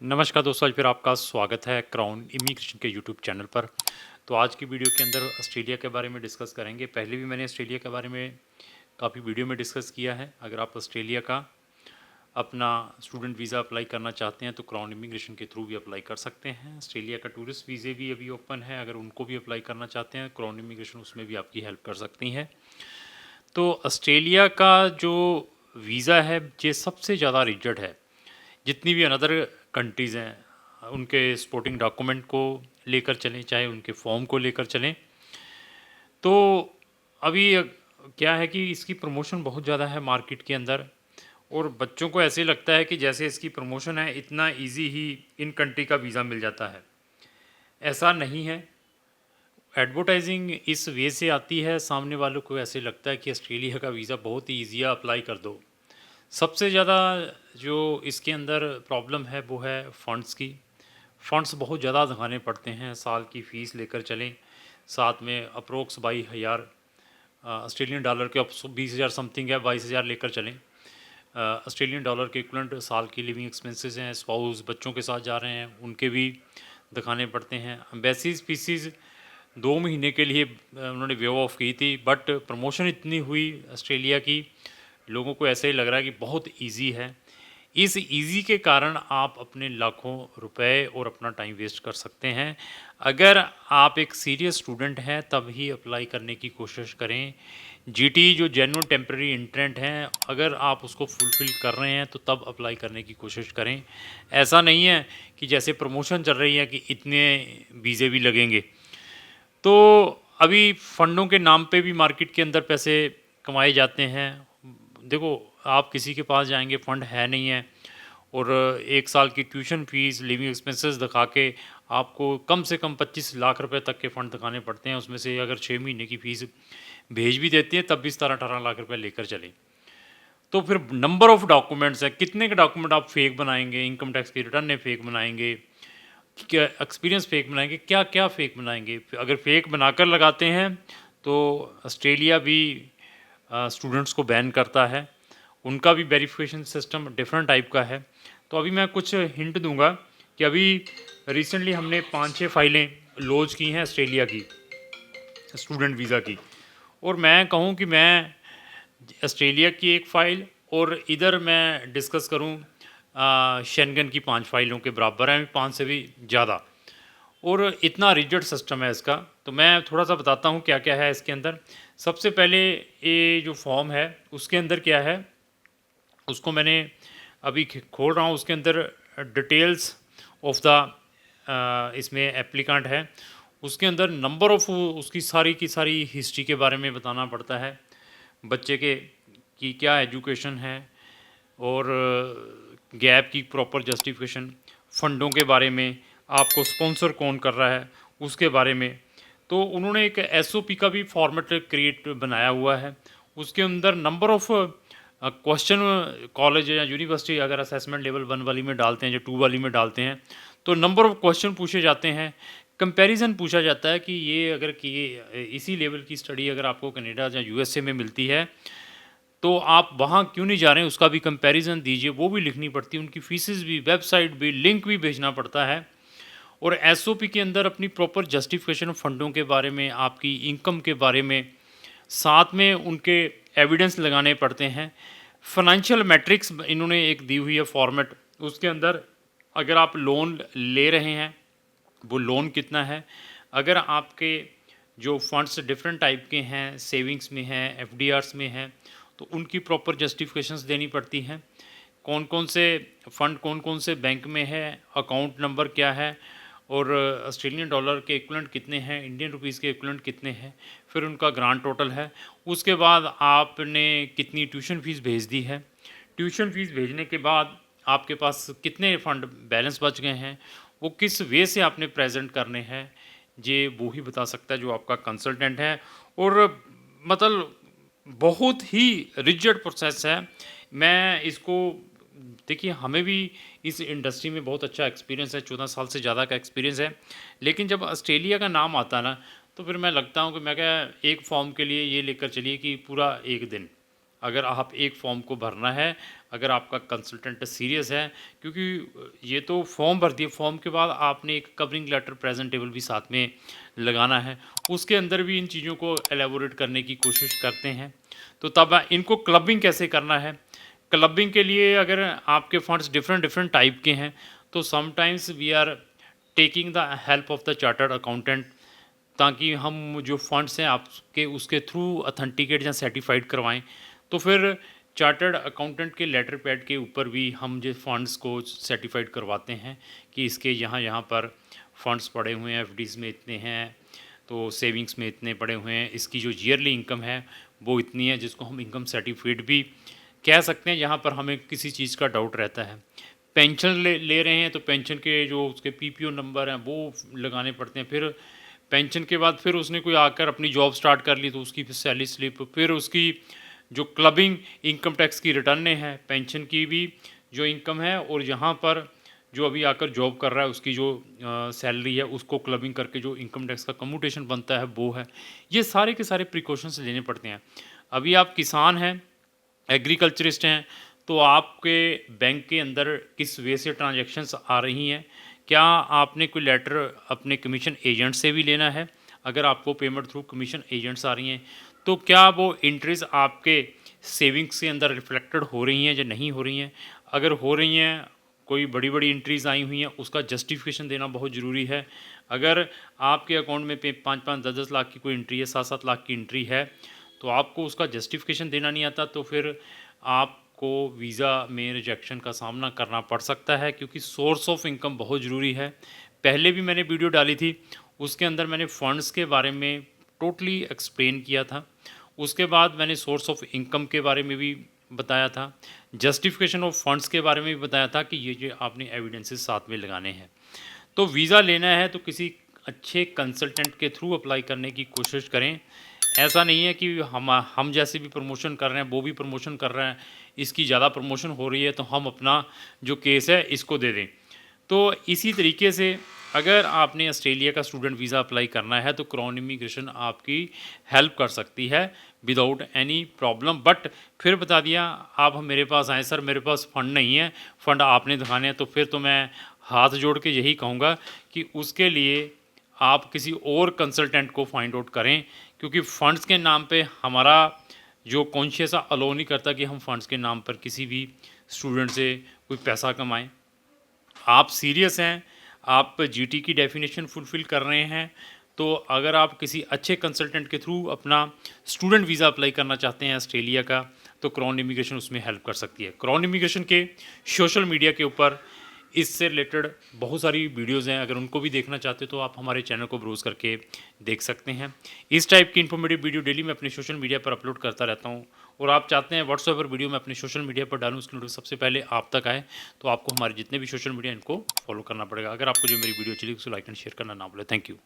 नमस्कार दोस्तों, आज फिर आपका स्वागत है क्राउन इमिग्रेशन के यूट्यूब चैनल पर। तो आज की वीडियो के अंदर ऑस्ट्रेलिया के बारे में डिस्कस करेंगे। पहले भी मैंने ऑस्ट्रेलिया के बारे में काफ़ी वीडियो में डिस्कस किया है। अगर आप ऑस्ट्रेलिया का अपना स्टूडेंट वीज़ा अप्लाई करना चाहते हैं तो क्राउन इमिग्रेशन के थ्रू भी अप्लाई कर सकते हैं। ऑस्ट्रेलिया का टूरिस्ट वीज़े भी अभी ओपन है, अगर उनको भी अप्लाई करना चाहते हैं क्राउन इमिग्रेशन उसमें भी आपकी हेल्प कर सकती है। तो ऑस्ट्रेलिया का जो वीज़ा है ये सबसे ज़्यादा रिजेक्ट है। जितनी भी अनदर कंट्रीज़ हैं उनके सपोर्टिंग डॉक्यूमेंट को लेकर चलें, चाहे उनके फॉर्म को लेकर चलें। तो अभी क्या है कि इसकी प्रमोशन बहुत ज़्यादा है मार्केट के अंदर, और बच्चों को ऐसे लगता है कि जैसे इसकी प्रमोशन है इतना इजी ही इन कंट्री का वीज़ा मिल जाता है। ऐसा नहीं है। एडवर्टाइजिंग इस वे से आती है, सामने वालों को ऐसे लगता है कि ऑस्ट्रेलिया का वीज़ा बहुत ही ईजी है, अप्लाई कर दो। सबसे ज़्यादा जो इसके अंदर प्रॉब्लम है वो है फ़ंड्स की। फ़ंड्स बहुत ज़्यादा दिखाने पड़ते हैं, साल की फ़ीस लेकर चलें, साथ में अप्रोक्स 22,000 ऑस्ट्रेलियन डॉलर के, अब 20,000 समथिंग है, 22,000 लेकर चलें। ऑस्ट्रेलियन डॉलर के इक्वलेंट साल की लिविंग एक्सपेंसेस हैं। स्पाउस बच्चों के साथ जा रहे हैं उनके भी दिखाने पड़ते हैं। एम्बेसी फीसिस 2 महीने के लिए उन्होंने वेव ऑफ की थी, बट प्रमोशन इतनी हुई ऑस्ट्रेलिया की, लोगों को ऐसा ही लग रहा है कि बहुत इजी है। इस इजी के कारण आप अपने लाखों रुपए और अपना टाइम वेस्ट कर सकते हैं। अगर आप एक सीरियस स्टूडेंट हैं तब ही अप्लाई करने की कोशिश करें। जीटी जो जेन्युइन टेम्परेरी इंटेंट हैं, अगर आप उसको फुलफ़िल कर रहे हैं तो तब अप्लाई करने की कोशिश करें। ऐसा नहीं है कि जैसे प्रमोशन चल रही है कि इतने वीज़े भी लगेंगे। तो अभी फ़ंडों के नाम पे भी मार्केट के अंदर पैसे कमाए जाते हैं। देखो, आप किसी के पास जाएँगे, फ़ंड है नहीं है, और 1 साल की ट्यूशन फ़ीस, लिविंग एक्सपेंसेस दिखा के आपको कम से कम 25 लाख रुपए तक के फ़ंड दिखाने पड़ते हैं। उसमें से अगर 6 महीने की फ़ीस भेज भी देती है तब भी 17-18 लाख रुपए लेकर चलें। तो फिर नंबर ऑफ़ डॉक्यूमेंट्स हैं, कितने के डॉक्यूमेंट आप फ़ेक बनाएँगे, इनकम टैक्स की रिटर्न फ़ेक बनाएँगे, क्या एक्सपीरियंस फ़ेक बनाएँगे, क्या-क्या फ़ेक बनाएँगे। अगर फ़ेक बनाकर लगाते हैं तो ऑस्ट्रेलिया भी स्टूडेंट्स को बैन करता है। उनका भी वेरिफिकेशन सिस्टम डिफरेंट टाइप का है। तो अभी मैं कुछ हिंट दूँगा कि अभी रिसेंटली हमने 5-6 फ़ाइलें लॉन्च की हैं ऑस्ट्रेलिया की, स्टूडेंट वीज़ा की। और मैं कहूँ कि मैं ऑस्ट्रेलिया की एक फ़ाइल और इधर मैं डिस्कस करूँ शेंगन की 5 फ़ाइलों के बराबर है, 5 से भी ज़्यादा। और इतना रिजिड सिस्टम है इसका। तो मैं थोड़ा-सा बताता हूँ क्या-क्या है इसके अंदर। सबसे पहले ये जो फॉर्म है उसके अंदर क्या है, उसको मैंने अभी खोल रहा हूँ। उसके अंदर डिटेल्स ऑफ द इसमें एप्लीकेंट है। उसके अंदर नंबर ऑफ़ उसकी सारी की सारी हिस्ट्री के बारे में बताना पड़ता है, बच्चे के की क्या एजुकेशन है, और गैप की प्रॉपर जस्टिफिकेशन, फ़ंडों के बारे में, आपको स्पॉन्सर कौन कर रहा है उसके बारे में। तो उन्होंने एक एसओपी का भी फॉर्मेट क्रिएट बनाया हुआ है। उसके अंदर नंबर ऑफ़ क्वेश्चन कॉलेज या यूनिवर्सिटी अगर असेसमेंट लेवल 1 वाली में डालते हैं या 2 वाली में डालते हैं तो नंबर ऑफ़ क्वेश्चन पूछे जाते हैं। कंपैरिज़न पूछा जाता है कि ये अगर कि इसी लेवल की स्टडी अगर आपको कनाडा या यूएसए में मिलती है तो आप वहाँ क्यों नहीं जा रहे हैं, उसका भी कंपैरिज़न दीजिए, वो भी लिखनी पड़ती है। उनकी फ़ीसेस भी, वेबसाइट भी, लिंक भी भेजना पड़ता है। और एसओपी के अंदर अपनी प्रॉपर जस्टिफिकेशन फ़ंडों के बारे में, आपकी इनकम के बारे में, साथ में उनके एविडेंस लगाने पड़ते हैं। फ़ाइनेंशियल मैट्रिक्स इन्होंने एक दी हुई है फॉर्मेट, उसके अंदर अगर आप लोन ले रहे हैं, वो लोन कितना है, अगर आपके जो फंड्स डिफरेंट टाइप के हैं, सेविंग्स में हैं, एफडीआर्स में हैं, तो उनकी प्रॉपर जस्टिफिकेशंस देनी पड़ती हैं। कौन-कौन से फ़ंड कौन-कौन से बैंक में है, अकाउंट नंबर क्या है, और ऑस्ट्रेलियन डॉलर के इक्विवेलेंट कितने हैं, इंडियन रुपीस के इक्विवेलेंट कितने हैं, फिर उनका ग्रांड टोटल है। उसके बाद आपने कितनी ट्यूशन फ़ीस भेज दी है। ट्यूशन फ़ीस भेजने के बाद आपके पास कितने फ़ंड बैलेंस बच गए हैं, वो किस वे से आपने प्रेज़ेंट करने हैं, ये वो ही बता सकता है जो आपका कंसल्टेंट है। और मतलब बहुत ही रिजिड प्रोसेस है। मैं इसको, देखिए, हमें भी इस इंडस्ट्री में बहुत अच्छा एक्सपीरियंस है, 14 साल से ज़्यादा का एक्सपीरियंस है। लेकिन जब ऑस्ट्रेलिया का नाम आता है ना, तो फिर मैं लगता हूँ कि मैं क्या, एक फॉर्म के लिए ये लेकर चलिए कि पूरा 1 दिन अगर आप एक फॉर्म को भरना है, अगर आपका कंसल्टेंट सीरियस है, क्योंकि ये तो फॉर्म भर दिए, फॉर्म के बाद आपने एक कवरिंग लेटर प्रेजेंटेबल भी साथ में लगाना है, उसके अंदर भी इन चीज़ों को एलेबोरेट करने की कोशिश करते हैं। तो तब इनको क्लबिंग कैसे करना है, क्लबिंग के लिए अगर आपके फंड्स डिफरेंट डिफरेंट टाइप के हैं, तो sometimes we are taking the help of the chartered accountant, ताकि हम जो फंड्स हैं आपके उसके थ्रू अथेंटिकेट या सर्टिफाइड करवाएं। तो फिर चार्टर्ड अकाउंटेंट के लेटर पैड के ऊपर भी हम जो फंड्स को सर्टिफाइड करवाते हैं कि इसके यहाँ यहाँ पर फंड्स पड़े हुए हैं, एफडीज़ में इतने हैं, तो सेविंग्स में इतने पड़े हुए हैं, इसकी जो ईयरली इनकम है वो इतनी है, जिसको हम इनकम सर्टिफिकेट भी कह सकते हैं। यहाँ पर हमें किसी चीज़ का डाउट रहता है, पेंशन ले रहे हैं तो पेंशन के जो उसके पीपीओ नंबर हैं वो लगाने पड़ते हैं। फिर पेंशन के बाद फिर उसने कोई आकर अपनी जॉब स्टार्ट कर ली तो उसकी फिर सैलरी स्लिप, फिर उसकी जो क्लबिंग इनकम टैक्स की रिटर्नें हैं, पेंशन की भी जो इनकम है, और यहाँ पर जो अभी आकर जॉब कर रहा है उसकी जो सैलरी है उसको क्लबिंग करके जो इनकम टैक्स का कम्यूटेशन बनता है वो है। ये सारे के सारे प्रिकॉशंस लेने पड़ते हैं। अभी आप किसान हैं, एग्रीकल्चरिस्ट हैं, तो आपके बैंक के अंदर किस वे से ट्रांजैक्शंस आ रही हैं, क्या आपने कोई लेटर अपने कमीशन एजेंट से भी लेना है? अगर आपको पेमेंट थ्रू कमीशन एजेंट्स आ रही हैं, तो क्या वो एंट्रीज आपके सेविंग्स के अंदर रिफ्लेक्टेड हो रही हैं या नहीं हो रही हैं? अगर हो रही हैं, कोई बड़ी बड़ी एंट्रीज आई हुई हैं, उसका जस्टिफिकेशन देना बहुत ज़रूरी है। अगर आपके अकाउंट में 5-5 10-10 लाख की कोई एंट्री है, 7-7 लाख की एंट्री है, तो आपको उसका जस्टिफिकेशन देना नहीं आता, तो फिर आपको वीज़ा में रिजेक्शन का सामना करना पड़ सकता है, क्योंकि सोर्स ऑफ इनकम बहुत ज़रूरी है। पहले भी मैंने वीडियो डाली थी, उसके अंदर मैंने फ़ंड्स के बारे में टोटली एक्सप्लेन किया था। उसके बाद मैंने सोर्स ऑफ इनकम के बारे में भी बताया था, जस्टिफिकेशन ऑफ फंड्स के बारे में भी बताया था कि ये आपने एविडेंसेस साथ में लगाने हैं। तो वीज़ा लेना है तो किसी अच्छे कंसल्टेंट के थ्रू अप्लाई करने की कोशिश करें। ऐसा नहीं है कि हम जैसे भी प्रमोशन कर रहे हैं वो भी प्रमोशन कर रहे हैं, इसकी ज़्यादा प्रमोशन हो रही है तो हम अपना जो केस है इसको दे दें। तो इसी तरीके से अगर आपने ऑस्ट्रेलिया का स्टूडेंट वीज़ा अप्लाई करना है तो क्राउन इमिग्रेशन आपकी हेल्प कर सकती है विदाउट एनी प्रॉब्लम। बट फिर बता दिया, आप मेरे पास आए सर मेरे पास फ़ंड नहीं है, फ़ंड आपने दिखाने हैं, तो फिर तो मैं हाथ जोड़ के यही कहूँगा कि उसके लिए आप किसी और कंसल्टेंट को फाइंड आउट करें, क्योंकि फ़ंड्स के नाम पे हमारा जो कॉन्शियस अलो नहीं करता कि हम फ़ंड्स के नाम पर किसी भी स्टूडेंट से कोई पैसा कमाएं। आप सीरियस हैं, आप जीटी की डेफिनेशन फुलफ़िल कर रहे हैं, तो अगर आप किसी अच्छे कंसल्टेंट के थ्रू अपना स्टूडेंट वीज़ा अप्लाई करना चाहते हैं ऑस्ट्रेलिया का, तो क्राउन इमिग्रेशन उसमें हेल्प कर सकती है। क्राउन इमिग्रेशन के सोशल मीडिया के ऊपर इससे रिलेटेड बहुत सारी वीडियोज़ हैं, अगर उनको भी देखना चाहते हो तो आप हमारे चैनल को ब्राउज़ करके देख सकते हैं। इस टाइप की इन्फॉर्मेटिव वीडियो डेली मैं अपने सोशल मीडिया पर अपलोड करता रहता हूँ, और आप चाहते हैं व्हाट्सएप पर वीडियो मैं अपने सोशल मीडिया पर डालूँ, उसकी नोटिफिकेशन सबसे पहले आप तक आए, तो आपको हमारे जितने भी सोशल मीडिया इनको फॉलो करना पड़ेगा। अगर आपको जो मेरी वीडियो अच्छी लगी उसको लाइक एंड शेयर करना ना भूलें। Thank you.